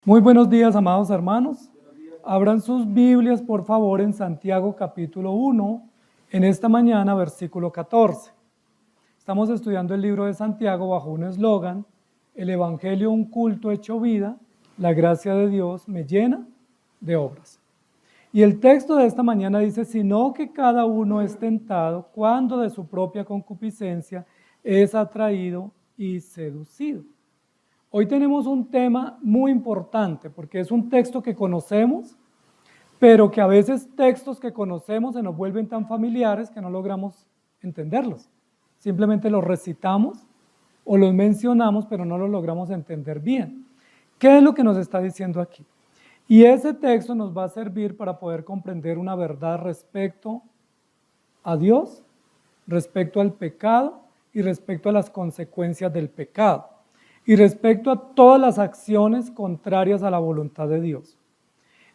Muy buenos días, amados hermanos. Abran sus Biblias, por favor, en Santiago capítulo 1, en esta mañana, versículo 14. Estamos estudiando el libro de Santiago bajo un eslogan: el Evangelio, un culto hecho vida, la gracia de Dios me llena de obras. Y el texto de esta mañana dice: sino que cada uno es tentado cuando de su propia concupiscencia es atraído y seducido. Hoy tenemos un tema muy importante porque es un texto que conocemos, pero que a veces textos que conocemos se nos vuelven tan familiares que no logramos entenderlos. Simplemente los recitamos o los mencionamos, pero no los logramos entender bien. ¿Qué es lo que nos está diciendo aquí? Y ese texto nos va a servir para poder comprender una verdad respecto a Dios, respecto al pecado y respecto a las consecuencias del pecado, y respecto a todas las acciones contrarias a la voluntad de Dios.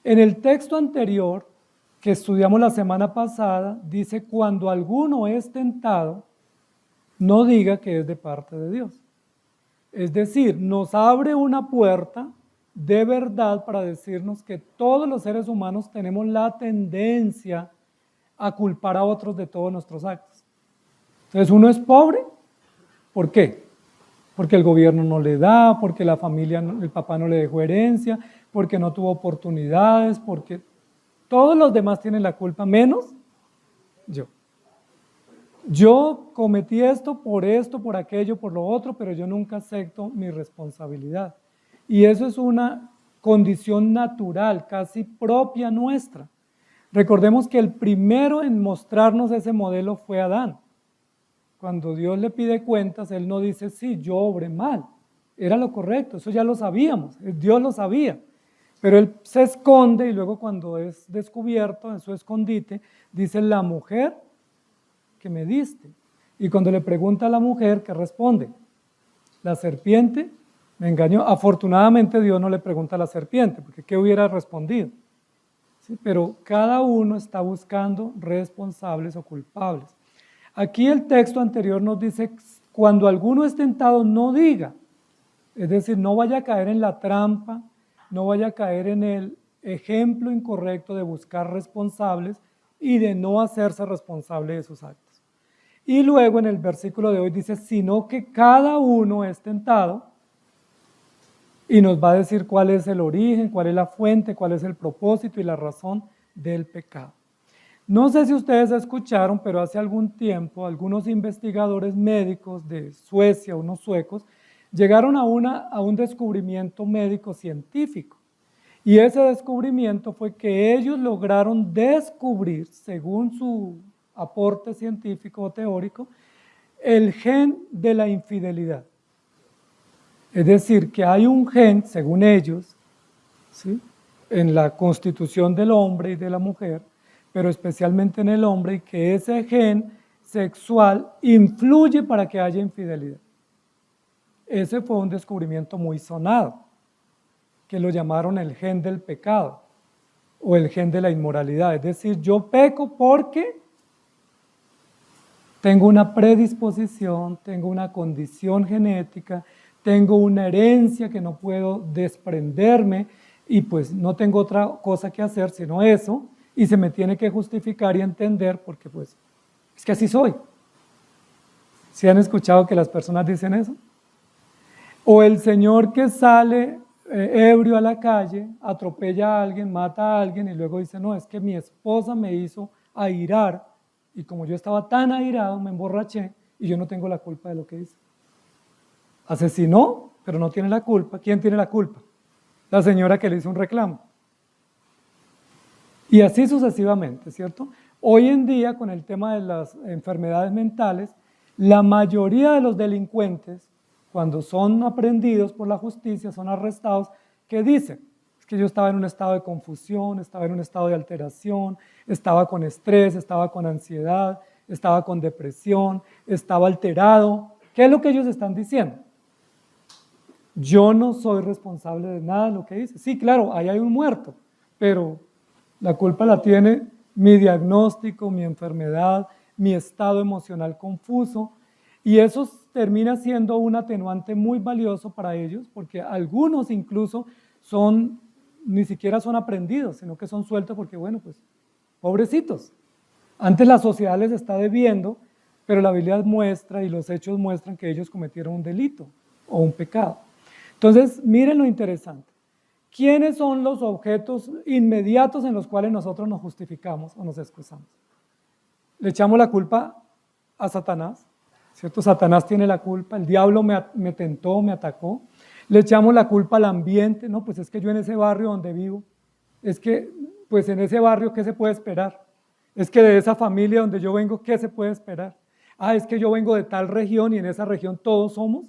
En el texto anterior que estudiamos la semana pasada, dice: cuando alguno es tentado, no diga que es de parte de Dios. Es decir, nos abre una puerta de verdad para decirnos que todos los seres humanos tenemos la tendencia a culpar a otros de todos nuestros actos. Entonces, uno es pobre, ¿por qué? Porque el gobierno no le da, porque la familia, el papá no le dejó herencia, porque no tuvo oportunidades, porque todos los demás tienen la culpa, menos yo. Yo cometí esto, por aquello, por lo otro, pero yo nunca acepto mi responsabilidad. Y eso es una condición natural, casi propia nuestra. Recordemos que el primero en mostrarnos ese modelo fue Adán. Cuando Dios le pide cuentas, Él no dice: sí, yo obré mal, era lo correcto, eso ya lo sabíamos, Dios lo sabía, pero Él se esconde y luego cuando es descubierto en su escondite, dice: la mujer que me diste. Y cuando le pregunta a la mujer, ¿qué responde? La serpiente me engañó. Afortunadamente Dios no le pregunta a la serpiente, porque ¿qué hubiera respondido? ¿Sí? Pero cada uno está buscando responsables o culpables. Aquí el texto anterior nos dice: cuando alguno es tentado, no diga. Es decir, no vaya a caer en la trampa, no vaya a caer en el ejemplo incorrecto de buscar responsables y de no hacerse responsable de sus actos. Y luego en el versículo de hoy dice: sino que cada uno es tentado, y nos va a decir cuál es el origen, cuál es la fuente, cuál es el propósito y la razón del pecado. No sé si ustedes escucharon, pero hace algún tiempo algunos investigadores médicos de Suecia, unos suecos, llegaron a un descubrimiento médico científico. Y ese descubrimiento fue que ellos lograron descubrir, según su aporte científico o teórico, el gen de la infidelidad. Es decir, que hay un gen, según ellos, ¿sí?, en la constitución del hombre y de la mujer, pero especialmente en el hombre, y que ese gen sexual influye para que haya infidelidad. Ese fue un descubrimiento muy sonado, que lo llamaron el gen del pecado o el gen de la inmoralidad. Es decir, yo peco porque tengo una predisposición, tengo una condición genética, tengo una herencia que no puedo desprenderme y pues no tengo otra cosa que hacer sino eso, y se me tiene que justificar y entender porque pues es que así soy. ¿Sí han escuchado que las personas dicen eso? O el señor que sale ebrio a la calle, atropella a alguien, mata a alguien y luego dice: no, es que mi esposa me hizo airar y como yo estaba tan airado me emborraché y yo no tengo la culpa de lo que hice. Asesinó, pero no tiene la culpa. ¿Quién tiene la culpa? La señora que le hizo un reclamo. Y así sucesivamente, ¿cierto? Hoy en día, con el tema de las enfermedades mentales, la mayoría de los delincuentes, cuando son aprehendidos por la justicia, son arrestados, ¿qué dicen? Es que yo estaba en un estado de confusión, estaba en un estado de alteración, estaba con estrés, estaba con ansiedad, estaba con depresión, estaba alterado. ¿Qué es lo que ellos están diciendo? Yo no soy responsable de nada de lo que hice. Sí, claro, ahí hay un muerto, pero la culpa la tiene mi diagnóstico, mi enfermedad, mi estado emocional confuso, y eso termina siendo un atenuante muy valioso para ellos, porque algunos incluso ni siquiera son aprendidos, sino que son sueltos porque, bueno, pues, pobrecitos. Antes la sociedad les está debiendo, pero la Biblia muestra y los hechos muestran que ellos cometieron un delito o un pecado. Entonces, miren lo interesante. ¿Quiénes son los objetos inmediatos en los cuales nosotros nos justificamos o nos excusamos? Le echamos la culpa a Satanás, ¿cierto? Satanás tiene la culpa, el diablo me tentó, me atacó. Le echamos la culpa al ambiente, no, pues es que yo en ese barrio donde vivo, es que, pues en ese barrio, ¿qué se puede esperar? Es que de esa familia donde yo vengo, ¿qué se puede esperar? Ah, es que yo vengo de tal región y en esa región todos somos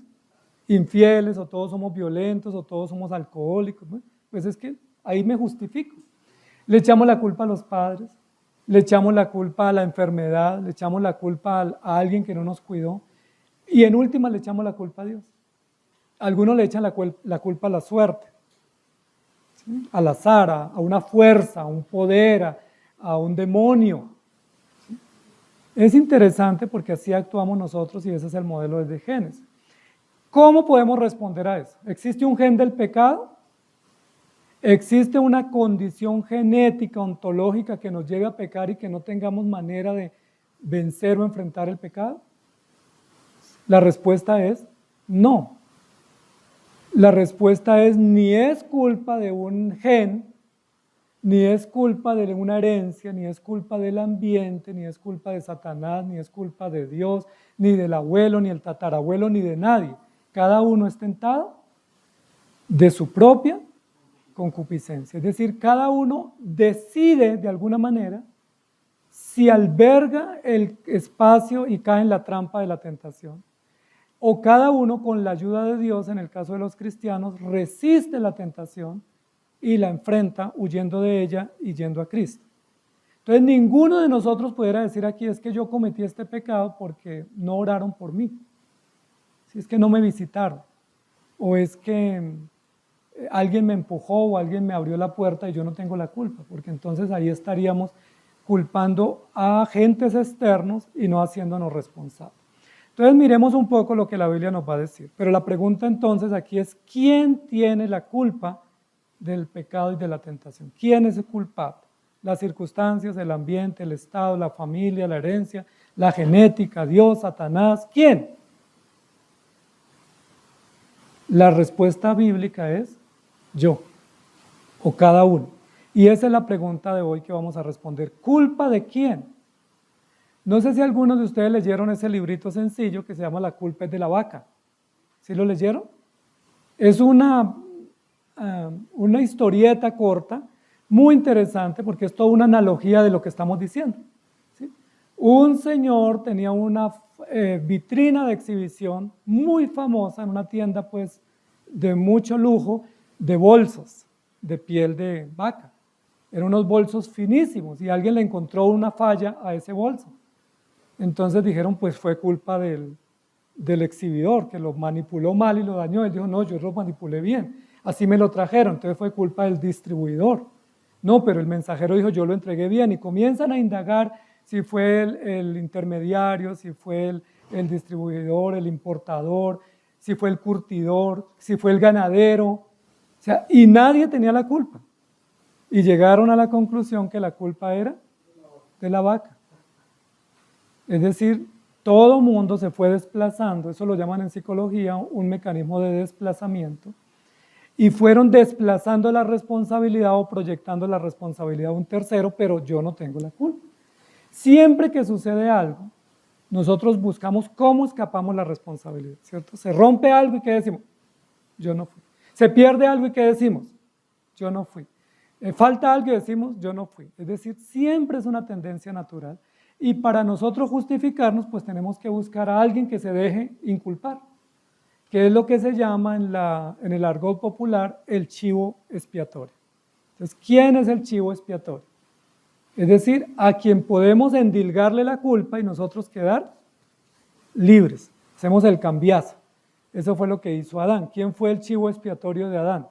infieles o todos somos violentos o todos somos alcohólicos. Bueno, pues es que ahí me justifico. Le echamos la culpa a los padres, le echamos la culpa a la enfermedad, le echamos la culpa a alguien que no nos cuidó y en última le echamos la culpa a Dios. Algunos le echan la culpa a la suerte, ¿sí? Al azar, a una fuerza, a un poder, a un demonio. ¿Sí? Es interesante porque así actuamos nosotros y ese es el modelo desde Génesis. ¿Cómo podemos responder a eso? ¿Existe un gen del pecado? ¿Existe una condición genética, ontológica que nos lleve a pecar y que no tengamos manera de vencer o enfrentar el pecado? La respuesta es no. La respuesta es ni es culpa de un gen, ni es culpa de una herencia, ni es culpa del ambiente, ni es culpa de Satanás, ni es culpa de Dios, ni del abuelo, ni el tatarabuelo, ni de nadie. Cada uno es tentado de su propia concupiscencia. Es decir, cada uno decide de alguna manera si alberga el espacio y cae en la trampa de la tentación, o cada uno con la ayuda de Dios, en el caso de los cristianos, resiste la tentación y la enfrenta huyendo de ella y yendo a Cristo. Entonces ninguno de nosotros pudiera decir aquí es que yo cometí este pecado porque no oraron por mí, si es que no me visitaron, o es que alguien me empujó o alguien me abrió la puerta y yo no tengo la culpa, porque entonces ahí estaríamos culpando a agentes externos y no haciéndonos responsables. Entonces miremos un poco lo que la Biblia nos va a decir, pero la pregunta entonces aquí es ¿quién tiene la culpa del pecado y de la tentación? ¿Quién es el culpable? Las circunstancias, el ambiente, el estado, la familia, la herencia, la genética, Dios, Satanás, ¿quién? La respuesta bíblica es yo, o cada uno. Y esa es la pregunta de hoy que vamos a responder. ¿Culpa de quién? No sé si algunos de ustedes leyeron ese librito sencillo que se llama La culpa es de la vaca. ¿Sí lo leyeron? Es una historieta corta, muy interesante porque es toda una analogía de lo que estamos diciendo. ¿Sí? Un señor tenía una vitrina de exhibición muy famosa en una tienda pues de mucho lujo de bolsos de piel de vaca. Eran unos bolsos finísimos y alguien le encontró una falla a ese bolso. Entonces dijeron pues fue culpa del exhibidor que lo manipuló mal y lo dañó. Él dijo no, yo lo manipulé bien, así me lo trajeron, entonces fue culpa del distribuidor. No, pero el mensajero dijo yo lo entregué bien y comienzan a indagar si fue el intermediario, si fue el distribuidor, el importador, si fue el curtidor, si fue el ganadero, o sea, y nadie tenía la culpa. Y llegaron a la conclusión que la culpa era de la vaca. Es decir, todo mundo se fue desplazando, eso lo llaman en psicología un mecanismo de desplazamiento, y fueron desplazando la responsabilidad o proyectando la responsabilidad de un tercero, pero yo no tengo la culpa. Siempre que sucede algo, nosotros buscamos cómo escapamos la responsabilidad, ¿cierto? Se rompe algo y ¿qué decimos? Yo no fui. Se pierde algo y ¿qué decimos? Yo no fui. Falta algo y decimos, yo no fui. Es decir, siempre es una tendencia natural y para nosotros justificarnos, pues tenemos que buscar a alguien que se deje inculpar, que es lo que se llama en el argot popular el chivo expiatorio. Entonces, ¿quién es el chivo expiatorio? Es decir, a quien podemos endilgarle la culpa y nosotros quedar libres. Hacemos el cambiazo. Eso fue lo que hizo Adán. ¿Quién fue el chivo expiatorio de Adán?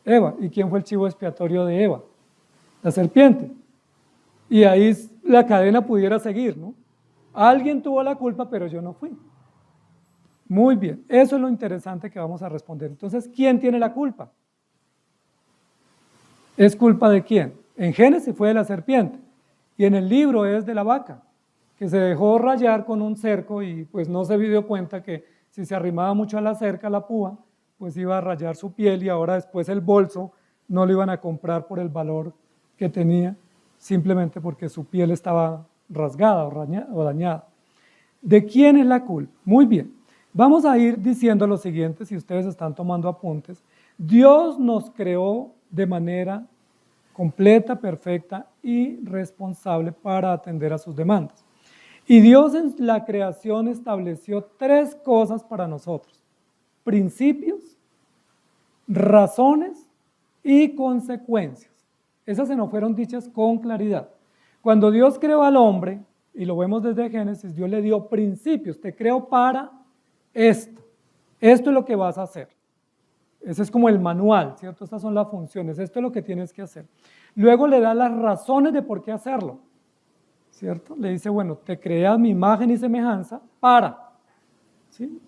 Eva. ¿Y quién fue el chivo expiatorio de Eva? La serpiente. Y ahí la cadena pudiera seguir, ¿no? Alguien tuvo la culpa, pero yo no fui. Muy bien, eso es lo interesante que vamos a responder. Entonces, ¿quién tiene la culpa? ¿Es culpa de quién? En Génesis fue de la serpiente y en el libro es de la vaca, que se dejó rayar con un cerco y pues no se dio cuenta que si se arrimaba mucho a la cerca, a la púa, pues iba a rayar su piel y ahora después el bolso no lo iban a comprar por el valor que tenía, simplemente porque su piel estaba rasgada o dañada. ¿De quién es la culpa? Muy bien, vamos a ir diciendo lo siguiente, si ustedes están tomando apuntes. Dios nos creó de manera completa, perfecta y responsable para atender a sus demandas. Y Dios en la creación estableció 3 cosas para nosotros: principios, razones y consecuencias. Esas se nos fueron dichas con claridad. Cuando Dios creó al hombre, y lo vemos desde Génesis, Dios le dio principios. Te creo para esto. Esto es lo que vas a hacer. Ese es como el manual, ¿cierto? Estas son las funciones, esto es lo que tienes que hacer. Luego le da las razones de por qué hacerlo, ¿cierto? Le dice, bueno, te creé a mi imagen y semejanza para, ¿sí?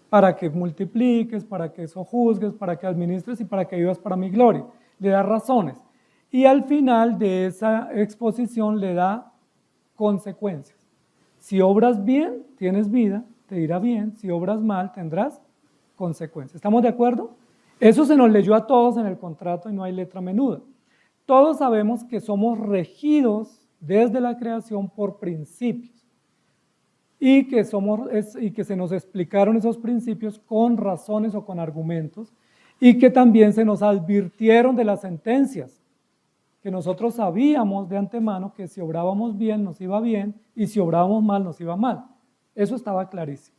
Para que multipliques, para que sojuzgues, para que administres y para que vivas para mi gloria. Le da razones. Y al final de esa exposición le da consecuencias. Si obras bien, tienes vida, te irá bien. Si obras mal, tendrás consecuencias. ¿Estamos de acuerdo? Eso se nos leyó a todos en el contrato y no hay letra menuda. Todos sabemos que somos regidos desde la creación por principios y que se nos explicaron esos principios con razones o con argumentos y que también se nos advirtieron de las sentencias, que nosotros sabíamos de antemano que si obrábamos bien nos iba bien y si obrábamos mal nos iba mal. Eso estaba clarísimo.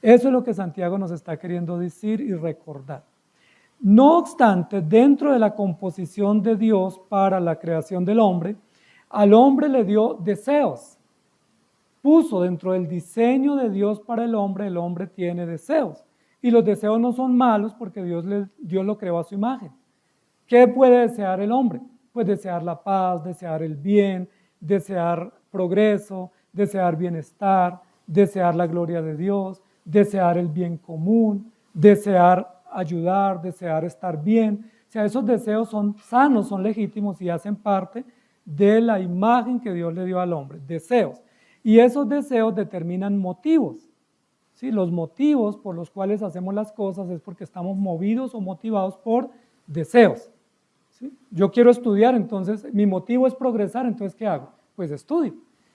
Eso es lo que Santiago nos está queriendo decir y recordar. No obstante, dentro de la composición de Dios para la creación del hombre, al hombre le dio deseos. Puso dentro del diseño de Dios para el hombre tiene deseos. Y los deseos no son malos porque Dios lo creó a su imagen. ¿Qué puede desear el hombre? Pues desear la paz, desear el bien, desear progreso, desear bienestar, desear la gloria de Dios, desear el bien común, desear ayudar, desear estar bien. O sea, esos deseos son sanos, son legítimos y hacen parte de la imagen que Dios le dio al hombre, deseos. Y esos deseos determinan motivos. ¿Sí? Los motivos por los cuales hacemos las cosas es porque estamos movidos o motivados por deseos. ¿Sí? Yo quiero estudiar, entonces mi motivo es progresar, entonces ¿qué hago? Pues estudio.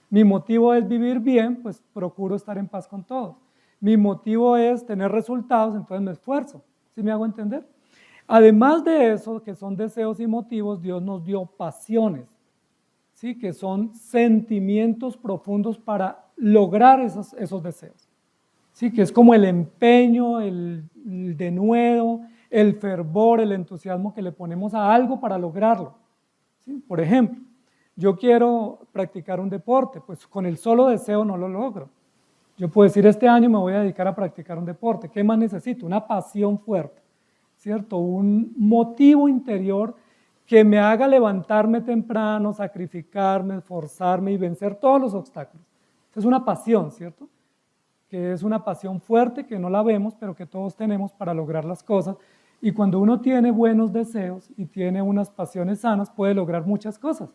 Mi motivo es vivir bien, pues procuro estar en paz con todos. Mi motivo es tener resultados, entonces me esfuerzo. ¿Sí me hago entender? Además de eso, que son deseos y motivos, Dios nos dio pasiones, ¿sí? Que son sentimientos profundos para lograr esos deseos. ¿Sí? Que es como el empeño, el denuedo, el fervor, el entusiasmo que le ponemos a algo para lograrlo. ¿Sí? Por ejemplo, yo quiero practicar un deporte, pues con el solo deseo no lo logro. Yo puedo decir, este año me voy a dedicar a practicar un deporte. ¿Qué más necesito? Una pasión fuerte, ¿cierto? Un motivo interior que me haga levantarme temprano, sacrificarme, esforzarme y vencer todos los obstáculos. Es una pasión, ¿cierto? Que es una pasión fuerte que no la vemos, pero que todos tenemos para lograr las cosas. Y cuando uno tiene buenos deseos y tiene unas pasiones sanas, puede lograr muchas cosas.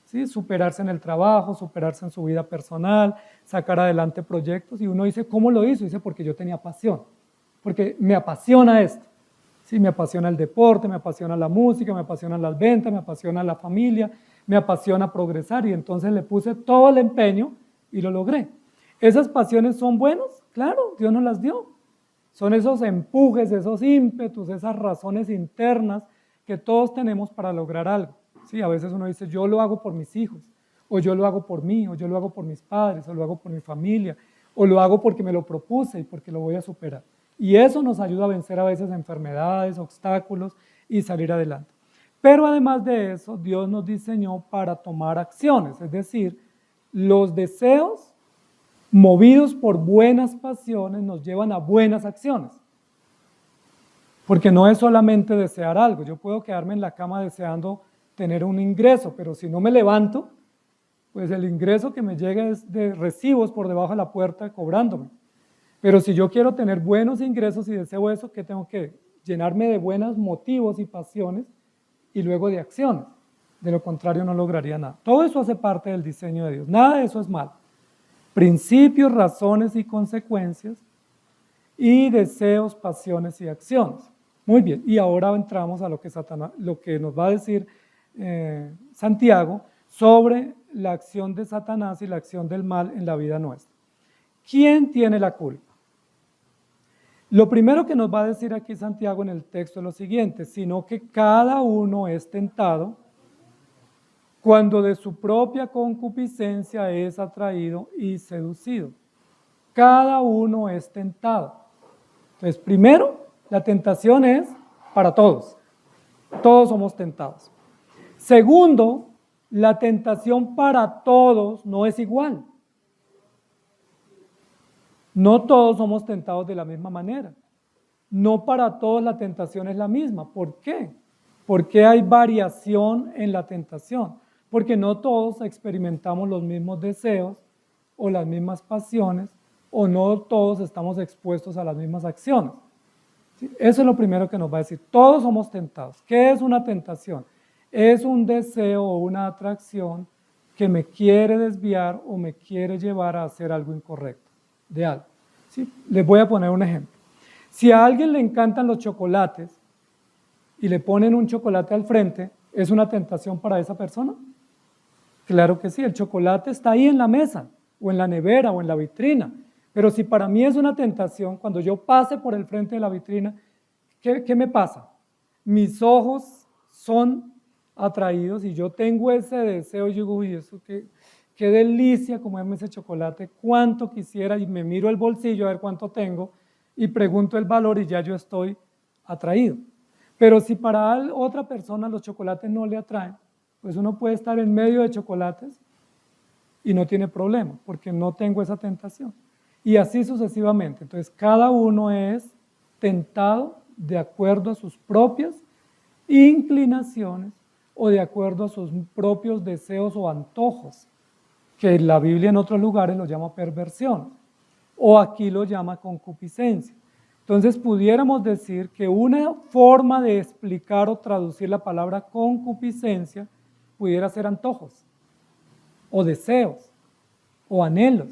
¿Sí? Superarse en el trabajo, superarse en su vida personal, sacar adelante proyectos. Y uno dice, ¿cómo lo hizo? Dice, porque yo tenía pasión, porque me apasiona esto. ¿Sí? Me apasiona el deporte, me apasiona la música, me apasionan las ventas, me apasiona la familia, me apasiona progresar. Y entonces le puse todo el empeño y lo logré. ¿Esas pasiones son buenas? Claro, Dios nos las dio. Son esos empujes, esos ímpetus, esas razones internas que todos tenemos para lograr algo. Sí, a veces uno dice, yo lo hago por mis hijos, o yo lo hago por mí, o yo lo hago por mis padres, o lo hago por mi familia, o lo hago porque me lo propuse y porque lo voy a superar. Y eso nos ayuda a vencer a veces enfermedades, obstáculos y salir adelante. Pero además de eso, Dios nos diseñó para tomar acciones, es decir, los deseos movidos por buenas pasiones nos llevan a buenas acciones. Porque no es solamente desear algo, yo puedo quedarme en la cama deseando tener un ingreso, pero si no me levanto, pues el ingreso que me llega es de recibos por debajo de la puerta cobrándome. Pero si yo quiero tener buenos ingresos y deseo eso, ¿qué tengo que? Llenarme de buenos motivos y pasiones y luego de acciones. De lo contrario no lograría nada. Todo eso hace parte del diseño de Dios. Nada de eso es malo. Principios, razones y consecuencias, y deseos, pasiones y acciones. Muy bien, y ahora entramos a lo que nos va a decir Santiago sobre la acción de Satanás y la acción del mal en la vida nuestra. ¿Quién tiene la culpa? Lo primero que nos va a decir aquí Santiago en el texto es lo siguiente, sino que cada uno es tentado cuando de su propia concupiscencia es atraído y seducido. Cada uno es tentado. Entonces, primero, la tentación es para todos. Todos somos tentados. Segundo, la tentación para todos no es igual. No todos somos tentados de la misma manera. No para todos la tentación es la misma. ¿Por qué? Porque hay variación en la tentación. Porque no todos experimentamos los mismos deseos o las mismas pasiones, o no todos estamos expuestos a las mismas acciones. ¿Sí? Eso es lo primero que nos va a decir. Todos somos tentados. ¿Qué es una tentación? Es un deseo o una atracción que me quiere desviar o me quiere llevar a hacer algo incorrecto de algo. ¿Sí? Les voy a poner un ejemplo. Si a alguien le encantan los chocolates y le ponen un chocolate al frente, ¿es una tentación para esa persona? Claro que sí, el chocolate está ahí en la mesa, o en la nevera, o en la vitrina. Pero si para mí es una tentación, cuando yo pase por el frente de la vitrina, ¿qué me pasa? Mis ojos son atraídos y yo tengo ese deseo, y digo, uy, eso qué delicia comerme ese chocolate, cuánto quisiera, y me miro el bolsillo a ver cuánto tengo, y pregunto el valor y ya yo estoy atraído. Pero si para otra persona los chocolates no le atraen, pues uno puede estar en medio de chocolates y no tiene problema, porque no tengo esa tentación. Y así sucesivamente. Entonces, cada uno es tentado de acuerdo a sus propias inclinaciones o de acuerdo a sus propios deseos o antojos, que la Biblia en otros lugares lo llama perversión, o aquí lo llama concupiscencia. Entonces, pudiéramos decir que una forma de explicar o traducir la palabra concupiscencia pudiera ser antojos, o deseos, o anhelos,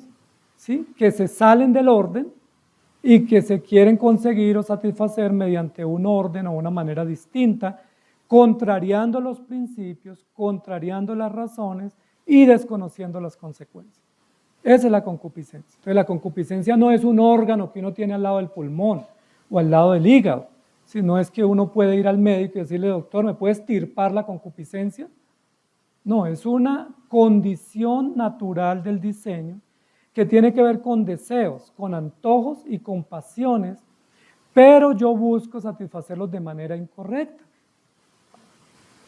¿sí? Que se salen del orden y que se quieren conseguir o satisfacer mediante un orden o una manera distinta, contrariando los principios, contrariando las razones y desconociendo las consecuencias. Esa es la concupiscencia. Entonces, la concupiscencia no es un órgano que uno tiene al lado del pulmón o al lado del hígado, sino es que uno puede ir al médico y decirle, doctor, ¿me puede extirpar la concupiscencia? No, es una condición natural del diseño que tiene que ver con deseos, con antojos y con pasiones, pero yo busco satisfacerlos de manera incorrecta.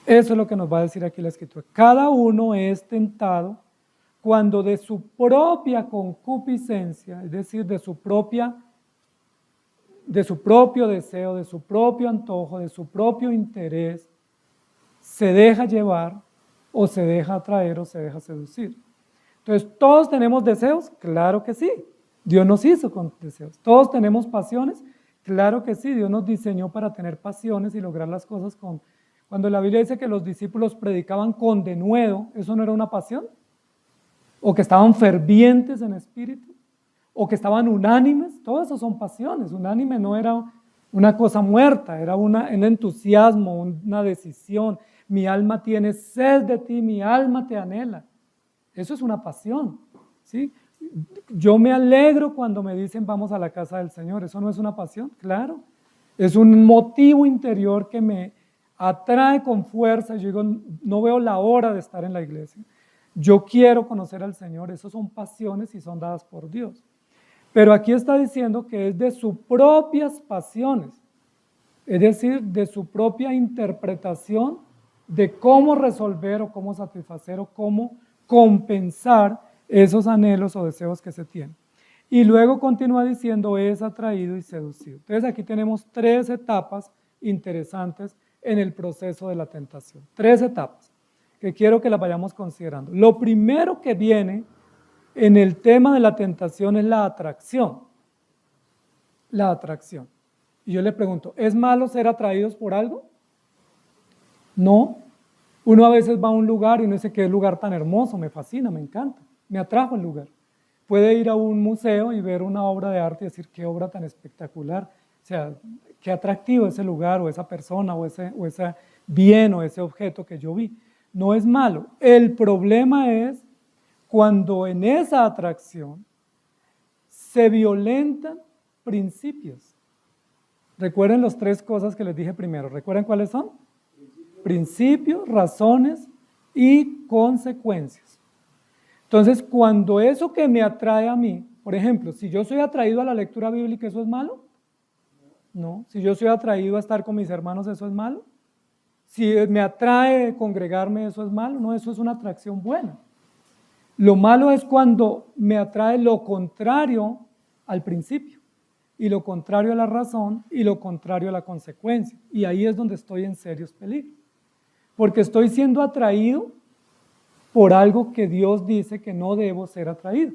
Eso es lo que nos va a decir aquí la Escritura. Cada uno es tentado cuando de su propia concupiscencia, es decir, de su propio deseo, de su propio antojo, de su propio interés, se deja llevar o se deja atraer o se deja seducir. Entonces, ¿todos tenemos deseos? Claro que sí. Dios nos hizo con deseos. ¿Todos tenemos pasiones? Claro que sí. Dios nos diseñó para tener pasiones y lograr las cosas con... Cuando la Biblia dice que los discípulos predicaban con denuedo, ¿eso no era una pasión? O que estaban fervientes en espíritu, o que estaban unánimes, todo eso son pasiones. Unánime no era una cosa muerta, era un entusiasmo, una decisión. Mi alma tiene sed de ti, mi alma te anhela. Eso es una pasión, ¿sí? Yo me alegro cuando me dicen vamos a la casa del Señor. ¿Eso no es una pasión? Claro. Es un motivo interior que me atrae con fuerza. Yo digo, no veo la hora de estar en la iglesia. Yo quiero conocer al Señor. Eso son pasiones y son dadas por Dios. Pero aquí está diciendo que es de sus propias pasiones, es decir, de su propia interpretación de cómo resolver o cómo satisfacer o cómo compensar esos anhelos o deseos que se tienen. Y luego continúa diciendo, es atraído y seducido. Entonces aquí tenemos 3 etapas interesantes en el proceso de la tentación. 3 etapas que quiero que las vayamos considerando. Lo primero que viene en el tema de la tentación es la atracción. La atracción. Y yo le pregunto, ¿es malo ser atraídos por algo? No. Uno a veces va a un lugar y uno dice, qué lugar tan hermoso, me fascina, me encanta, me atrajo el lugar. Puede ir a un museo y ver una obra de arte y decir, qué obra tan espectacular, o sea, qué atractivo ese lugar o esa persona o ese bien o ese objeto que yo vi. No es malo. El problema es cuando en esa atracción se violentan principios. Recuerden las 3 cosas que les dije primero. ¿Recuerden cuáles son? Principios, razones y consecuencias. Entonces, cuando eso que me atrae a mí, por ejemplo, si yo soy atraído a la lectura bíblica, ¿eso es malo? No. Si yo soy atraído a estar con mis hermanos, ¿eso es malo? Si me atrae congregarme, ¿eso es malo? No, eso es una atracción buena. Lo malo es cuando me atrae lo contrario al principio, y lo contrario a la razón, y lo contrario a la consecuencia. Y ahí es donde estoy en serios peligros. Porque estoy siendo atraído por algo que Dios dice que no debo ser atraído.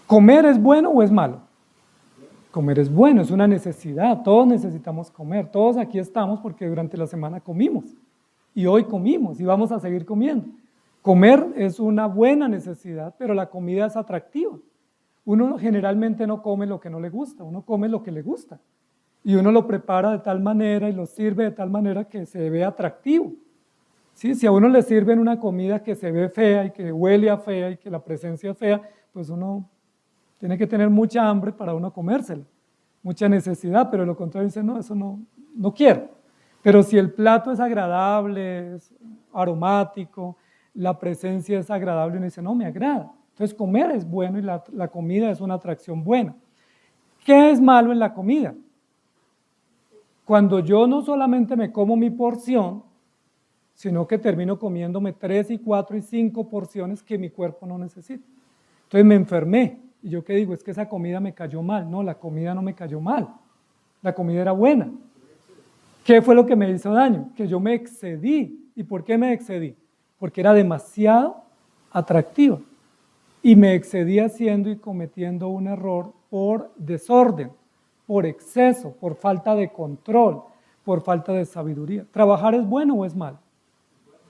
¿Comer es bueno o es malo? Comer es bueno, es una necesidad, todos necesitamos comer, todos aquí estamos porque durante la semana comimos, y hoy comimos, y vamos a seguir comiendo. Comer es una buena necesidad, pero la comida es atractiva. Uno generalmente no come lo que no le gusta, uno come lo que le gusta, y uno lo prepara de tal manera y lo sirve de tal manera que se ve atractivo. ¿Sí? Si a uno le sirven una comida que se ve fea y que huele a fea y que la presencia es fea, pues uno tiene que tener mucha hambre para uno comérsela, mucha necesidad, pero de lo contrario dice, no, eso no quiero. Pero si el plato es agradable, es aromático, la presencia es agradable, uno dice, no, me agrada. Entonces comer es bueno y la comida es una atracción buena. ¿Qué es malo en la comida? Cuando yo no solamente me como mi porción, sino que termino comiéndome 3 y 4 y 5 porciones que mi cuerpo no necesita. Entonces me enfermé. ¿Y yo qué digo? Es que esa comida me cayó mal. No, la comida no me cayó mal. La comida era buena. ¿Qué fue lo que me hizo daño? Que yo me excedí. ¿Y por qué me excedí? Porque era demasiado atractiva. Y me excedí haciendo y cometiendo un error por desorden, por exceso, por falta de control, por falta de sabiduría. ¿Trabajar es bueno o es malo?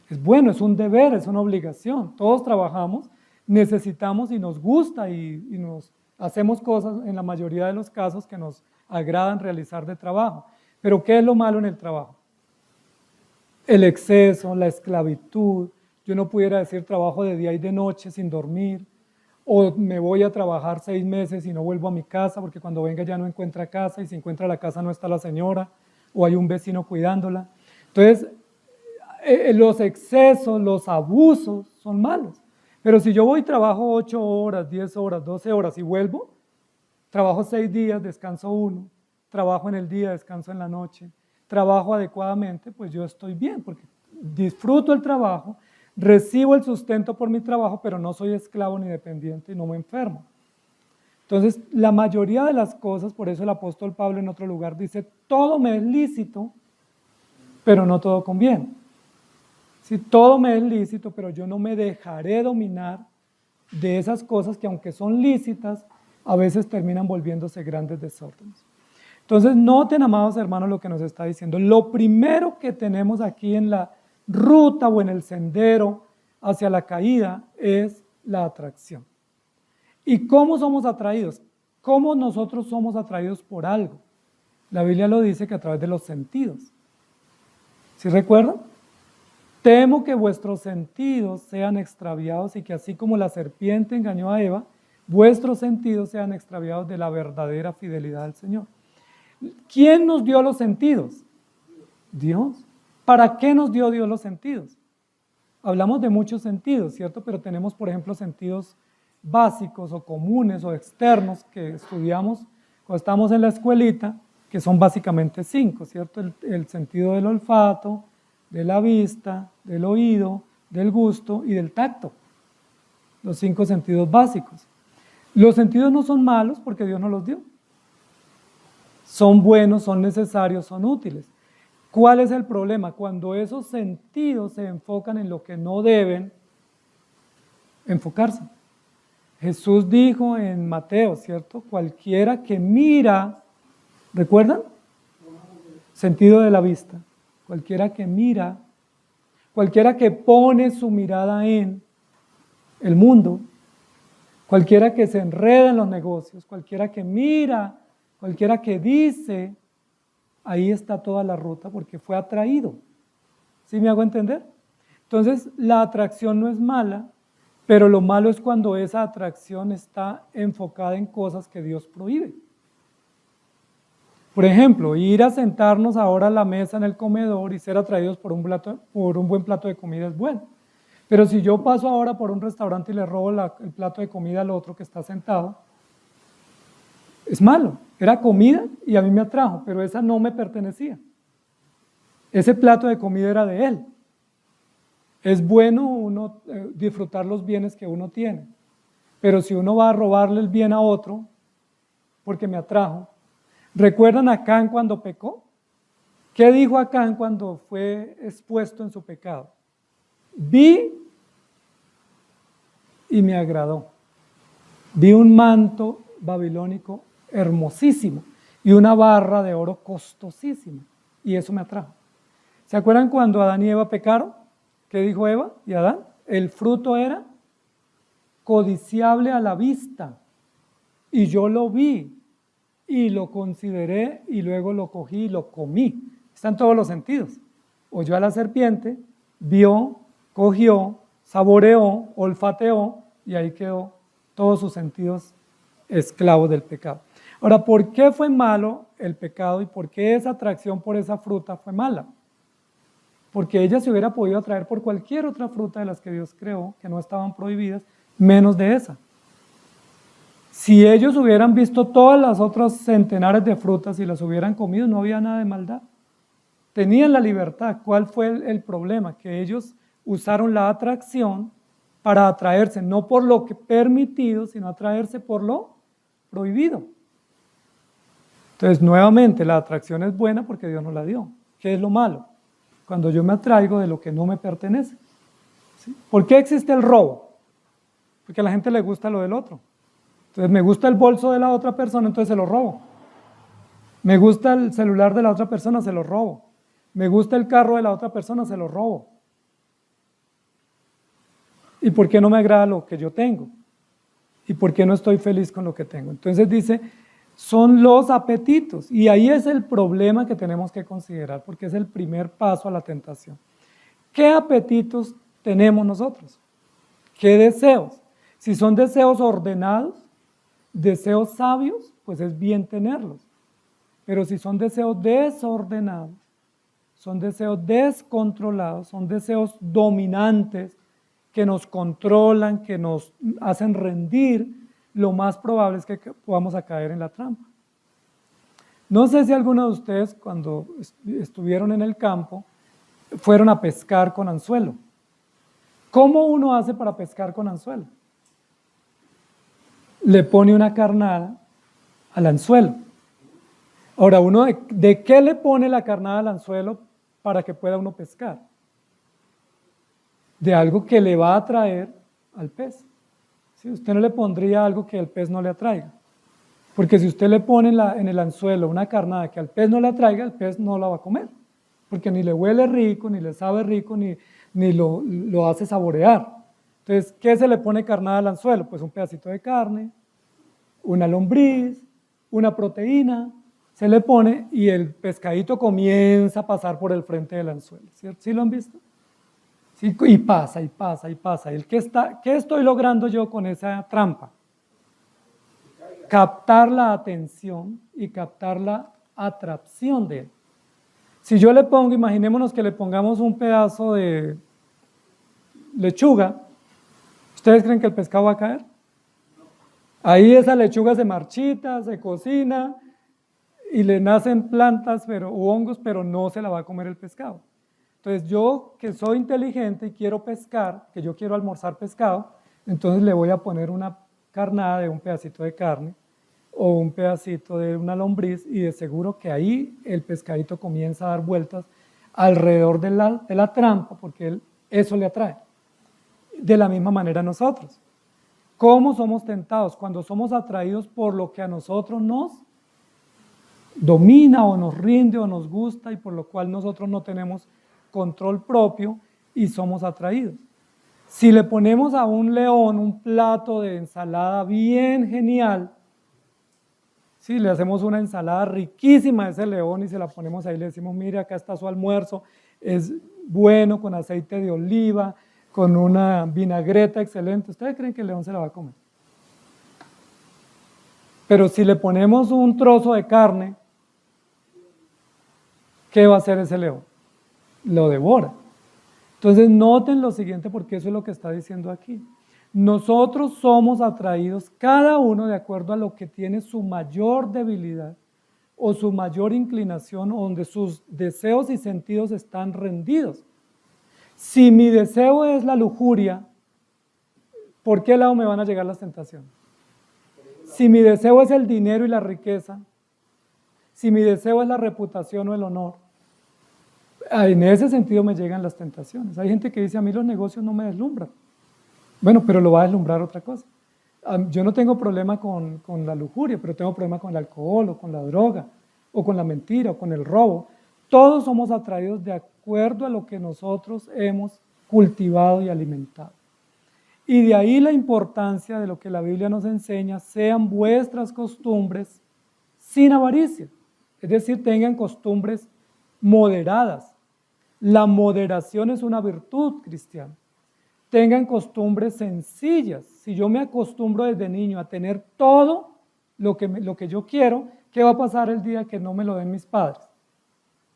Es bueno, es un deber, es una obligación. Todos trabajamos, necesitamos y nos gusta y nos hacemos cosas en la mayoría de los casos que nos agradan realizar de trabajo. Pero ¿qué es lo malo en el trabajo? El exceso, la esclavitud. Yo no pudiera decir trabajo de día y de noche sin dormir, o me voy a trabajar 6 meses y no vuelvo a mi casa porque cuando venga ya no encuentra casa, y si encuentra la casa no está la señora, o hay un vecino cuidándola. Entonces, los excesos, los abusos son malos. Pero si yo voy y trabajo 8 horas, 10 horas, 12 horas y vuelvo, trabajo 6 días, descanso 1, trabajo en el día, descanso en la noche, trabajo adecuadamente, pues yo estoy bien porque disfruto el trabajo, recibo el sustento por mi trabajo, pero no soy esclavo ni dependiente y no me enfermo. Entonces, la mayoría de las cosas, por eso el apóstol Pablo en otro lugar dice, todo me es lícito, pero no todo conviene. Si todo me es lícito, pero yo no me dejaré dominar de esas cosas que aunque son lícitas, a veces terminan volviéndose grandes desórdenes. Entonces, noten, amados hermanos, lo que nos está diciendo. Lo primero que tenemos aquí en la ruta o en el sendero hacia la caída es la atracción. ¿Y cómo somos atraídos? ¿Cómo nosotros somos atraídos por algo? La Biblia lo dice que a través de los sentidos. ¿Sí recuerdan? Temo que vuestros sentidos sean extraviados y que así como la serpiente engañó a Eva, vuestros sentidos sean extraviados de la verdadera fidelidad al Señor. ¿Quién nos dio los sentidos? Dios. ¿Para qué nos dio Dios los sentidos? Hablamos de muchos sentidos, ¿cierto? Pero tenemos, por ejemplo, sentidos básicos o comunes o externos que estudiamos cuando estamos en la escuelita, que son básicamente 5, ¿cierto? El sentido del olfato, de la vista, del oído, del gusto y del tacto. Los 5 sentidos básicos. Los sentidos no son malos porque Dios nos los dio. Son buenos, son necesarios, son útiles. ¿Cuál es el problema? Cuando esos sentidos se enfocan en lo que no deben enfocarse. Jesús dijo en Mateo, ¿cierto? Cualquiera que mira, ¿recuerdan? sentido de la vista, cualquiera que mira, cualquiera que pone su mirada en el mundo, cualquiera que se enreda en los negocios, cualquiera que mira, cualquiera que dice, ahí está toda la ruta porque fue atraído. ¿Sí me hago entender? Entonces, la atracción no es mala, pero lo malo es cuando esa atracción está enfocada en cosas que Dios prohíbe. Por ejemplo, ir a sentarnos ahora a la mesa en el comedor y ser atraídos por un buen plato de comida es bueno. Pero si yo paso ahora por un restaurante y le robo el plato de comida al otro que está sentado, es malo. Era comida y a mí me atrajo, pero esa no me pertenecía. Ese plato de comida era de él. Es bueno uno disfrutar los bienes que uno tiene, pero si uno va a robarle el bien a otro porque me atrajo. ¿Recuerdan a Acán cuando pecó? ¿Qué dijo Acán cuando fue expuesto en su pecado? Vi y me agradó. Vi un manto babilónico hermosísimo y una barra de oro costosísima y eso me atrajo. ¿Se acuerdan cuando Adán y Eva pecaron? ¿Qué dijo Eva y Adán? El fruto era codiciable a la vista y yo lo vi y lo consideré y luego lo cogí y lo comí. Está en todos los sentidos. Oyó a la serpiente, vio, cogió, saboreó, olfateó y ahí quedó todos sus sentidos esclavos del pecado. Ahora, ¿por qué fue malo el pecado y por qué esa atracción por esa fruta fue mala? Porque ella se hubiera podido atraer por cualquier otra fruta de las que Dios creó, que no estaban prohibidas, menos de esa. Si ellos hubieran visto todas las otras centenares de frutas y las hubieran comido, no había nada de maldad. Tenían la libertad. ¿Cuál fue el problema? Que ellos usaron la atracción para atraerse, no por lo que permitido, sino atraerse por lo prohibido. Entonces, nuevamente, la atracción es buena porque Dios nos la dio. ¿Qué es lo malo? Cuando yo me atraigo de lo que no me pertenece. ¿Sí? ¿Por qué existe el robo? Porque a la gente le gusta lo del otro. Entonces me gusta el bolso de la otra persona, entonces se lo robo. Me gusta el celular de la otra persona, se lo robo. Me gusta el carro de la otra persona, se lo robo. ¿Y por qué no me agrada lo que yo tengo? ¿Y por qué no estoy feliz con lo que tengo? Entonces dice, son los apetitos. Y ahí es el problema que tenemos que considerar, porque es el primer paso a la tentación. ¿Qué apetitos tenemos nosotros? ¿Qué deseos? Si son deseos ordenados, deseos sabios, pues es bien tenerlos. Pero si son deseos desordenados, son deseos descontrolados, son deseos dominantes que nos controlan, que nos hacen rendir, lo más probable es que podamos caer en la trampa. No sé si alguno de ustedes cuando estuvieron en el campo fueron a pescar con anzuelo. ¿Cómo uno hace para pescar con anzuelo? Le pone una carnada al anzuelo. Ahora, uno ¿de qué le pone la carnada al anzuelo para que pueda uno pescar? De algo que le va a atraer al pez. ¿Sí? Usted no le pondría algo que el pez no le atraiga. Porque si usted le pone en el anzuelo una carnada que al pez no le atraiga, el pez no la va a comer. Porque ni le huele rico, ni le sabe rico, ni lo hace saborear. Entonces, ¿qué se le pone carnada al anzuelo? Pues un pedacito de carne, una lombriz, una proteína, se le pone y el pescadito comienza a pasar por el frente del anzuelo, ¿cierto? ¿Sí lo han visto? Sí, y pasa, y pasa, y pasa. ¿Qué estoy logrando yo con esa trampa? Captar la atención y captar la atracción de él. Si yo le pongo, imaginémonos que le pongamos un pedazo de lechuga, ¿ustedes creen que el pescado va a caer? Ahí esa lechuga se marchita, se cocina y le nacen plantas o hongos, pero no se la va a comer el pescado. Entonces yo que soy inteligente y quiero pescar, que yo quiero almorzar pescado, entonces le voy a poner una carnada de un pedacito de carne o un pedacito de una lombriz y de seguro que ahí el pescadito comienza a dar vueltas alrededor de la trampa porque eso le atrae. De la misma manera nosotros. ¿Cómo somos tentados? Cuando somos atraídos por lo que a nosotros nos domina o nos rinde o nos gusta y por lo cual nosotros no tenemos control propio y somos atraídos. Si le ponemos a un león un plato de ensalada bien genial, si le hacemos una ensalada riquísima a ese león y se la ponemos ahí, le decimos, mire, acá está su almuerzo, es bueno, con aceite de oliva, con una vinagreta excelente, ¿ustedes creen que el león se la va a comer? Pero si le ponemos un trozo de carne, ¿qué va a hacer ese león? Lo devora. Entonces noten lo siguiente porque eso es lo que está diciendo aquí. Nosotros somos atraídos cada uno de acuerdo a lo que tiene su mayor debilidad o su mayor inclinación, donde sus deseos y sentidos están rendidos. Si mi deseo es la lujuria, ¿por qué lado me van a llegar las tentaciones? Si mi deseo es el dinero y la riqueza, si mi deseo es la reputación o el honor, en ese sentido me llegan las tentaciones. Hay gente que dice, a mí los negocios no me deslumbran. Bueno, pero lo va a deslumbrar otra cosa. Yo no tengo problema con la lujuria, pero tengo problema con el alcohol o con la droga o con la mentira o con el robo. Todos somos atraídos de acuerdo a lo que nosotros hemos cultivado y alimentado. Y de ahí la importancia de lo que la Biblia nos enseña, sean vuestras costumbres sin avaricia. Es decir, tengan costumbres moderadas. La moderación es una virtud cristiana. Tengan costumbres sencillas. Si yo me acostumbro desde niño a tener todo lo que yo quiero, ¿qué va a pasar el día que no me lo den mis padres?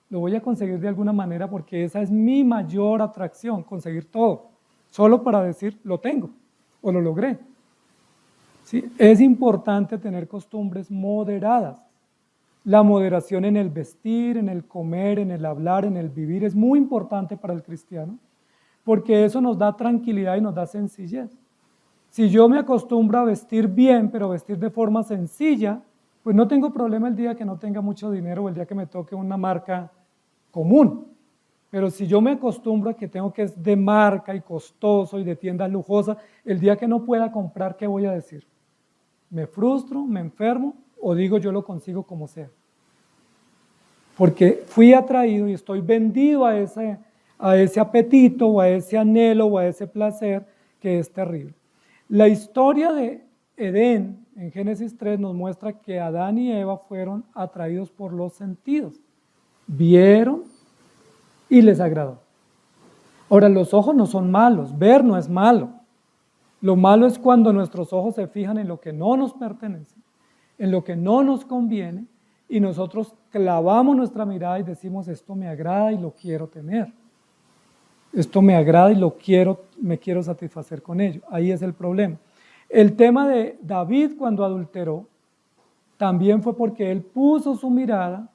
Lo voy a conseguir de alguna manera porque esa es mi mayor atracción, conseguir todo, solo para decir lo tengo o lo logré. ¿Sí? Es importante tener costumbres moderadas. La moderación en el vestir, en el comer, en el hablar, en el vivir es muy importante para el cristiano porque eso nos da tranquilidad y nos da sencillez. Si yo me acostumbro a vestir bien, pero vestir de forma sencilla, pues no tengo problema el día que no tenga mucho dinero o el día que me toque una marca común. Pero si yo me acostumbro a que tengo que es de marca y costoso y de tienda lujosa, el día que no pueda comprar, ¿qué voy a decir? ¿Me frustro, me enfermo o digo yo lo consigo como sea? Porque fui atraído y estoy vendido a ese apetito o a ese anhelo o a ese placer que es terrible. La historia de Edén en Génesis 3 nos muestra que Adán y Eva fueron atraídos por los sentidos. Vieron y les agradó. Ahora, los ojos no son malos, ver no es malo. Lo malo es cuando nuestros ojos se fijan en lo que no nos pertenece, en lo que no nos conviene, y nosotros clavamos nuestra mirada y decimos, esto me agrada y lo quiero tener. Esto me agrada y me quiero satisfacer con ello. Ahí es el problema. El tema de David cuando adulteró también fue porque él puso su mirada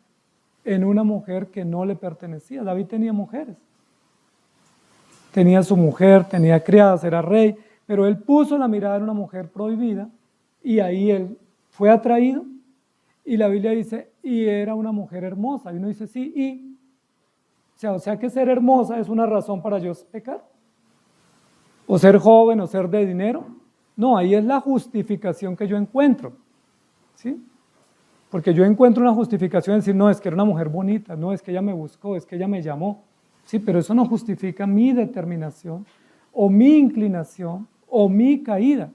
en una mujer que no le pertenecía. David tenía mujeres. Tenía su mujer, tenía criadas, era rey, pero él puso la mirada en una mujer prohibida y ahí él fue atraído y la Biblia dice, y era una mujer hermosa. Y uno dice, sí, y... O sea que ser hermosa es una razón para yo pecar. O ser joven, o ser de dinero. No, ahí es la justificación que yo encuentro. ¿Sí? Porque yo encuentro una justificación de decir, no, es que era una mujer bonita, no, es que ella me buscó, es que ella me llamó. Sí, pero eso no justifica mi determinación, o mi inclinación, o mi caída.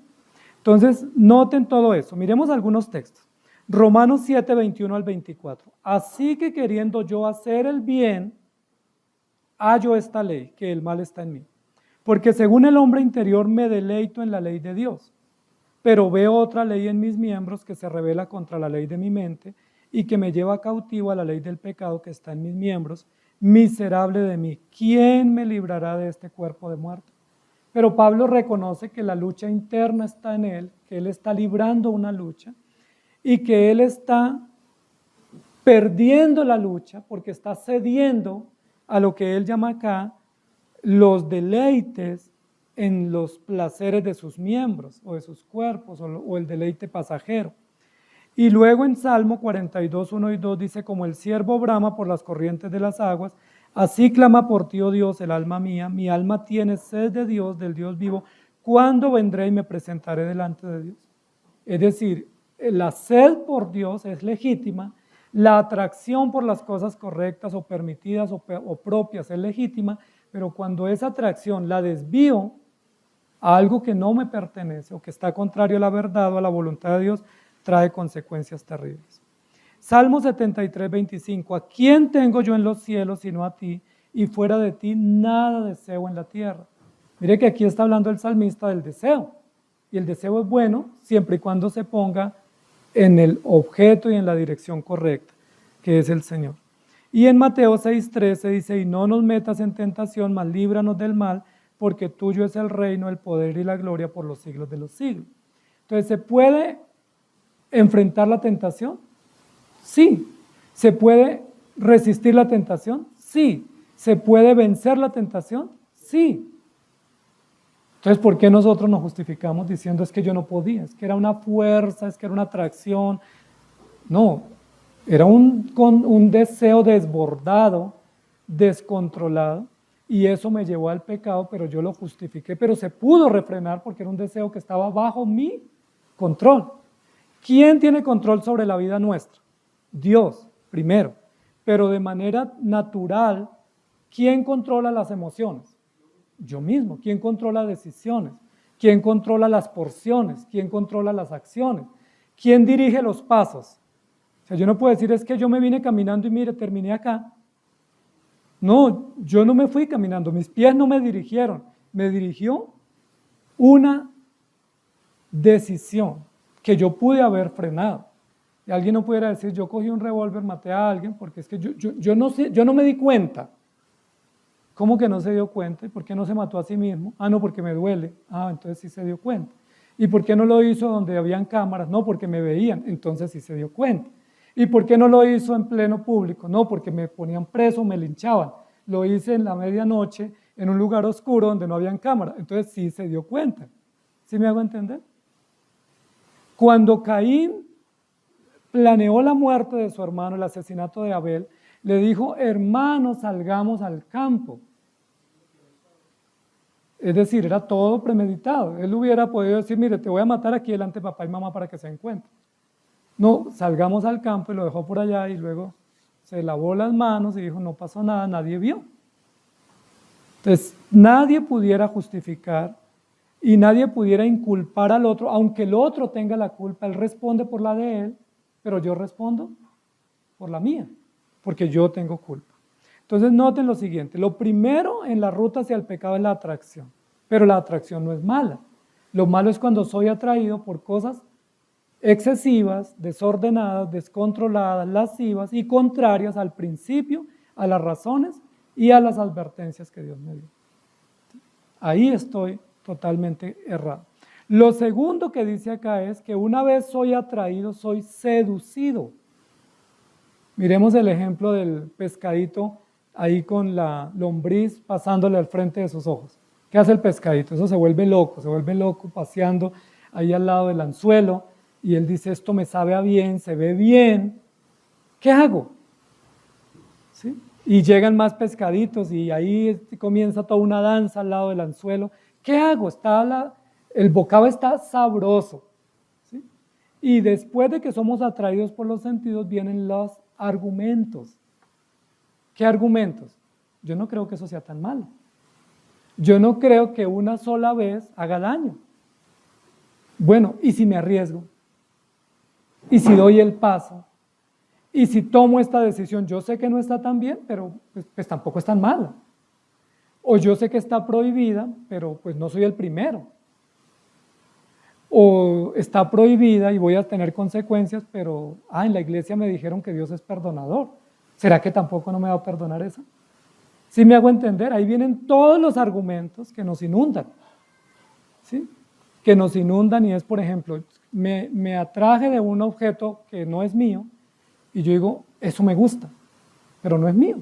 Entonces, noten todo eso. Miremos algunos textos. Romanos 7, 21 al 24. Así que queriendo yo hacer el bien, hallo esta ley, que el mal está en mí. Porque según el hombre interior me deleito en la ley de Dios, pero veo otra ley en mis miembros que se revela contra la ley de mi mente y que me lleva cautivo a la ley del pecado que está en mis miembros. Miserable de mí, ¿quién me librará de este cuerpo de muerte? Pero Pablo reconoce que la lucha interna está en él, que él está librando una lucha y que él está perdiendo la lucha porque está cediendo a lo que él llama acá los deleites en los placeres de sus miembros o de sus cuerpos o el deleite pasajero. Y luego en Salmo 42, 1 y 2 dice, como el ciervo brama por las corrientes de las aguas, así clama por ti, oh Dios, el alma mía, mi alma tiene sed de Dios, del Dios vivo, ¿cuándo vendré y me presentaré delante de Dios? Es decir, la sed por Dios es legítima, La atracción por las cosas correctas o permitidas o propias es legítima, pero cuando esa atracción la desvío a algo que no me pertenece o que está contrario a la verdad o a la voluntad de Dios, trae consecuencias terribles. Salmo 73, 25. ¿A quién tengo yo en los cielos sino a ti? Y fuera de ti nada deseo en la tierra. Mire que aquí está hablando el salmista del deseo. Y el deseo es bueno siempre y cuando se ponga en el objeto y en la dirección correcta, que es el Señor. Y en Mateo 6:13 dice, y no nos metas en tentación, mas líbranos del mal, porque tuyo es el reino, el poder y la gloria por los siglos de los siglos. Entonces, ¿se puede enfrentar la tentación? Sí. ¿Se puede resistir la tentación? Sí. ¿Se puede vencer la tentación? Sí. Entonces, ¿por qué nosotros nos justificamos diciendo es que yo no podía? Es que era una fuerza, es que era una atracción. No, era un deseo desbordado, descontrolado, y eso me llevó al pecado, pero yo lo justifiqué, pero se pudo refrenar porque era un deseo que estaba bajo mi control. ¿Quién tiene control sobre la vida nuestra? Dios, primero, pero de manera natural, ¿quién controla las emociones? Yo mismo. ¿Quién controla decisiones? ¿Quién controla las porciones? ¿Quién controla las acciones? ¿Quién dirige los pasos? O sea, yo no puedo decir es que yo me vine caminando y mire, terminé acá. No, yo no me fui caminando, mis pies no me dirigieron, me dirigió una decisión que yo pude haber frenado. Y alguien no pudiera decir, yo cogí un revólver, maté a alguien, porque es que yo no sé, yo no me di cuenta. ¿Cómo que no se dio cuenta? ¿Y por qué no se mató a sí mismo? Ah, no, porque me duele. Ah, entonces sí se dio cuenta. ¿Y por qué no lo hizo donde habían cámaras? No, porque me veían, entonces sí se dio cuenta. ¿Y por qué no lo hizo en pleno público? No, porque me ponían preso, me linchaban. Lo hice en la medianoche, en un lugar oscuro donde no habían cámaras, entonces sí se dio cuenta. ¿Sí me hago entender? Cuando Caín planeó la muerte de su hermano, el asesinato de Abel, le dijo, hermano, salgamos al campo. Es decir, era todo premeditado. Él hubiera podido decir, mire, te voy a matar aquí delante de papá y mamá para que se encuentren. No, salgamos al campo, y lo dejó por allá y luego se lavó las manos y dijo, no pasó nada, nadie vio. Entonces, nadie pudiera justificar y nadie pudiera inculpar al otro, aunque el otro tenga la culpa, él responde por la de él, pero yo respondo por la mía, porque yo tengo culpa. Entonces, noten lo siguiente, lo primero en la ruta hacia el pecado es la atracción, pero la atracción no es mala. Lo malo es cuando soy atraído por cosas excesivas, desordenadas, descontroladas, lascivas y contrarias al principio, a las razones y a las advertencias que Dios me dio. Ahí estoy totalmente errado. Lo segundo que dice acá es que una vez soy atraído, soy seducido. Miremos el ejemplo del pescadito ahí con la lombriz pasándole al frente de sus ojos. ¿Qué hace el pescadito? Eso se vuelve loco paseando ahí al lado del anzuelo. Y él dice, esto me sabe a bien, se ve bien, ¿qué hago? ¿Sí? Y llegan más pescaditos y ahí comienza toda una danza al lado del anzuelo. ¿Qué hago? El bocado está sabroso. ¿Sí? Y después de que somos atraídos por los sentidos vienen los argumentos. ¿Qué argumentos? Yo no creo que eso sea tan malo. Yo no creo que una sola vez haga daño. Bueno, ¿y si me arriesgo? ¿Y si doy el paso? ¿Y si tomo esta decisión? Yo sé que no está tan bien, pero pues tampoco es tan mala. O yo sé que está prohibida, pero pues no soy el primero. O está prohibida y voy a tener consecuencias, pero en la iglesia me dijeron que Dios es perdonador. ¿Será que tampoco no me va a perdonar eso? ¿Sí me hago entender? Ahí vienen todos los argumentos que nos inundan. ¿Sí? Que nos inundan y es, por ejemplo, me atraje de un objeto que no es mío y yo digo, eso me gusta, pero no es mío.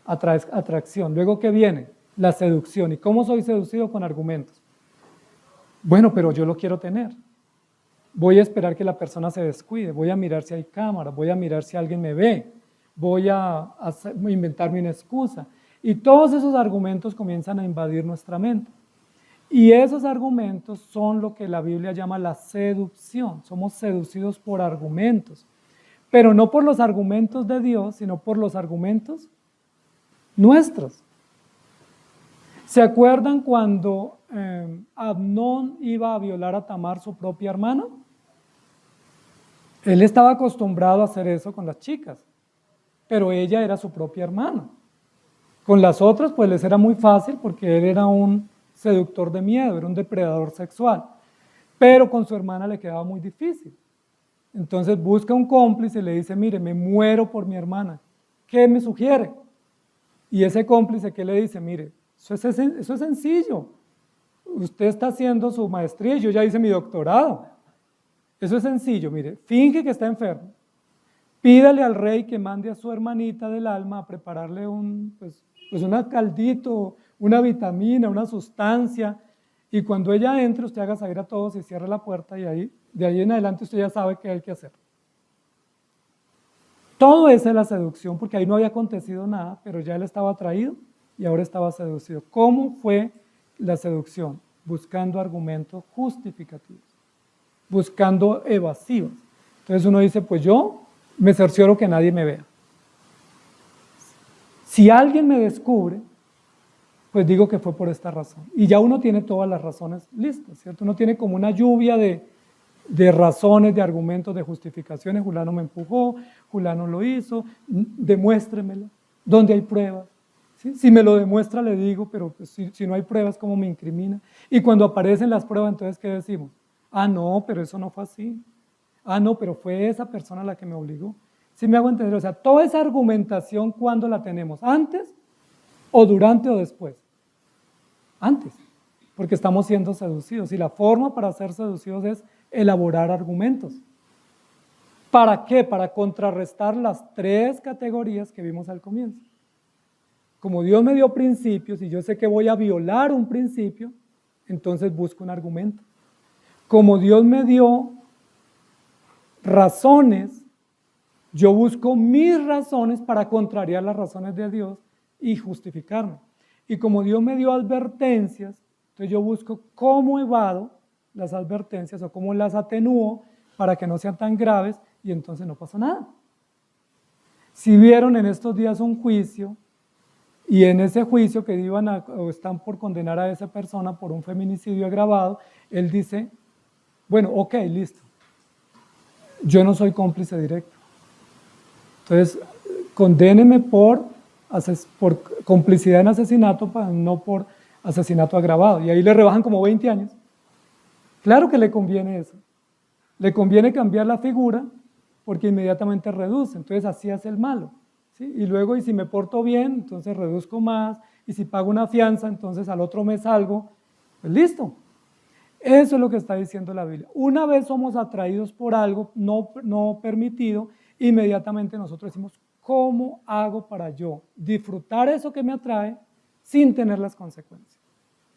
Atracción. Luego, ¿qué viene? La seducción. ¿Y cómo soy seducido? Con argumentos. Bueno, pero yo lo quiero tener. Voy a esperar que la persona se descuide, voy a mirar si hay cámara, voy a mirar si alguien me ve, voy a inventarme una excusa. Y todos esos argumentos comienzan a invadir nuestra mente. Y esos argumentos son lo que la Biblia llama la seducción. Somos seducidos por argumentos. pero no por los argumentos de Dios, sino por los argumentos nuestros. ¿Se acuerdan cuando Amnón iba a violar a Tamar, su propia hermana? Él estaba acostumbrado a hacer eso con las chicas, pero ella era su propia hermana. Con las otras pues les era muy fácil porque él era un seductor de miedo, era un depredador sexual, pero con su hermana le quedaba muy difícil. Entonces busca un cómplice y le dice, mire, me muero por mi hermana, ¿qué me sugiere? Y ese cómplice, ¿qué le dice? Mire, eso es sencillo, usted está haciendo su maestría y yo ya hice mi doctorado. Eso es sencillo, mire, finge que está enfermo, pídale al rey que mande a su hermanita del alma a prepararle un caldito, una vitamina, una sustancia, y cuando ella entre, usted haga salir a todos y cierre la puerta, y de ahí en adelante usted ya sabe qué hay que hacer. Todo eso es la seducción, porque ahí no había acontecido nada, pero ya él estaba atraído y ahora estaba seducido. ¿Cómo fue la seducción? Buscando argumentos justificativos, buscando evasivos. Entonces uno dice, pues yo me cercioro que nadie me vea. Si alguien me descubre, pues digo que fue por esta razón. Y ya uno tiene todas las razones listas, ¿cierto? Uno tiene como una lluvia de razones, de argumentos, de justificaciones. Fulano me empujó, fulano lo hizo, demuéstremelo. ¿Dónde hay pruebas? ¿Sí? Si me lo demuestra le digo, pero pues, si no hay pruebas, ¿cómo me incrimina? Y cuando aparecen las pruebas, entonces, ¿qué decimos? Ah, no, pero eso no fue así. Ah, no, pero fue esa persona la que me obligó. ¿Sí me hago entender? O sea, toda esa argumentación, ¿cuándo la tenemos? ¿Antes o durante o después? Antes, porque estamos siendo seducidos. Y la forma para ser seducidos es elaborar argumentos. ¿Para qué? Para contrarrestar las tres categorías que vimos al comienzo. Como Dios me dio principios y yo sé que voy a violar un principio, entonces busco un argumento. Como Dios me dio razones, yo busco mis razones para contrariar las razones de Dios y justificarme. Y como Dios me dio advertencias, entonces yo busco cómo evado las advertencias o cómo las atenúo para que no sean tan graves y entonces no pasa nada. Si vieron en estos días un juicio y en ese juicio que iban o están por condenar a esa persona por un feminicidio agravado, él dice, bueno, ok, listo, yo no soy cómplice directo. Entonces, condéneme por complicidad en asesinato, no por asesinato agravado. Y ahí le rebajan como 20 años. Claro que le conviene eso. Le conviene cambiar la figura porque inmediatamente reduce. Entonces, así hace el malo. ¿Sí? Y luego, y si me porto bien, entonces reduzco más. Y si pago una fianza, entonces al otro mes salgo. Pues listo. Eso es lo que está diciendo la Biblia. Una vez somos atraídos por algo no permitido, inmediatamente nosotros decimos, ¿cómo hago para yo disfrutar eso que me atrae sin tener las consecuencias?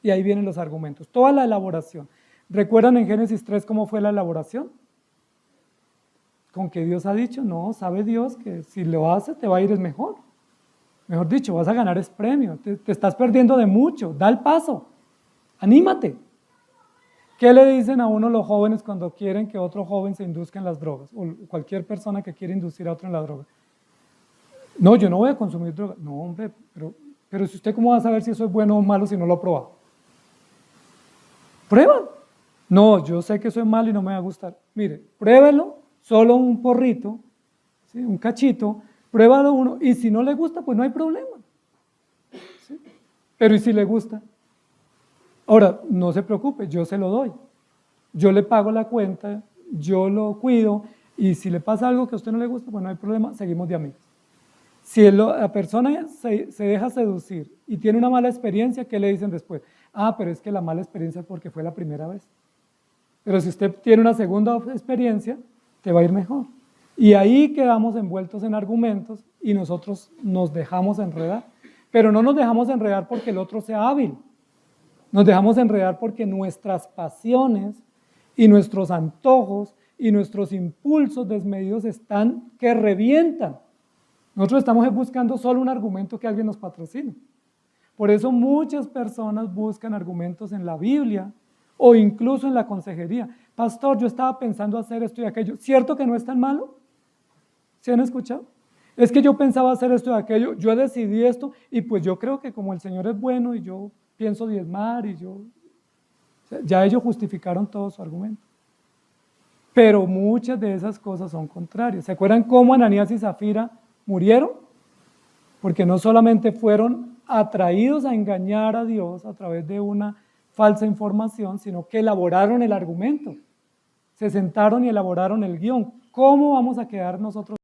Y ahí vienen los argumentos, toda la elaboración. ¿Recuerdan en Génesis 3 cómo fue la elaboración? Con que Dios ha dicho, no, sabe Dios que si lo haces te va a ir mejor. Mejor dicho, vas a ganar premio, te estás perdiendo de mucho, da el paso, anímate. ¿Qué le dicen a uno los jóvenes cuando quieren que otro joven se induzca en las drogas? O cualquier persona que quiere inducir a otro en la droga. No, yo no voy a consumir drogas. No, hombre, pero si usted cómo va a saber si eso es bueno o malo si no lo ha probado. Prueba. No, yo sé que eso es malo y no me va a gustar. Mire, pruébelo, solo un porrito, ¿sí? Un cachito, pruébalo uno y si no le gusta, pues no hay problema. ¿Sí? Pero ¿y si le gusta? Ahora, no se preocupe, yo se lo doy. Yo le pago la cuenta, yo lo cuido y si le pasa algo que a usted no le gusta, pues no hay problema, seguimos de amigos. Si la persona se deja seducir y tiene una mala experiencia, ¿qué le dicen después? Ah, pero es que la mala experiencia es porque fue la primera vez. Pero si usted tiene una segunda experiencia, te va a ir mejor. Y ahí quedamos envueltos en argumentos y nosotros nos dejamos enredar. Pero no nos dejamos enredar porque el otro sea hábil. Nos dejamos enredar porque nuestras pasiones y nuestros antojos y nuestros impulsos desmedidos están que revientan. Nosotros estamos buscando solo un argumento que alguien nos patrocine. Por eso muchas personas buscan argumentos en la Biblia o incluso en la consejería. Pastor, yo estaba pensando hacer esto y aquello. ¿Cierto que no es tan malo? ¿Sí han escuchado? Es que yo pensaba hacer esto y aquello, yo decidí esto y pues yo creo que como el Señor es bueno y yo pienso diezmar y yo... Ya ellos justificaron todo su argumento. Pero muchas de esas cosas son contrarias. ¿Se acuerdan cómo Ananías y Zafira murieron? Porque no solamente fueron atraídos a engañar a Dios a través de una falsa información, sino que elaboraron el argumento. Se sentaron y elaboraron el guión. ¿Cómo vamos a quedar nosotros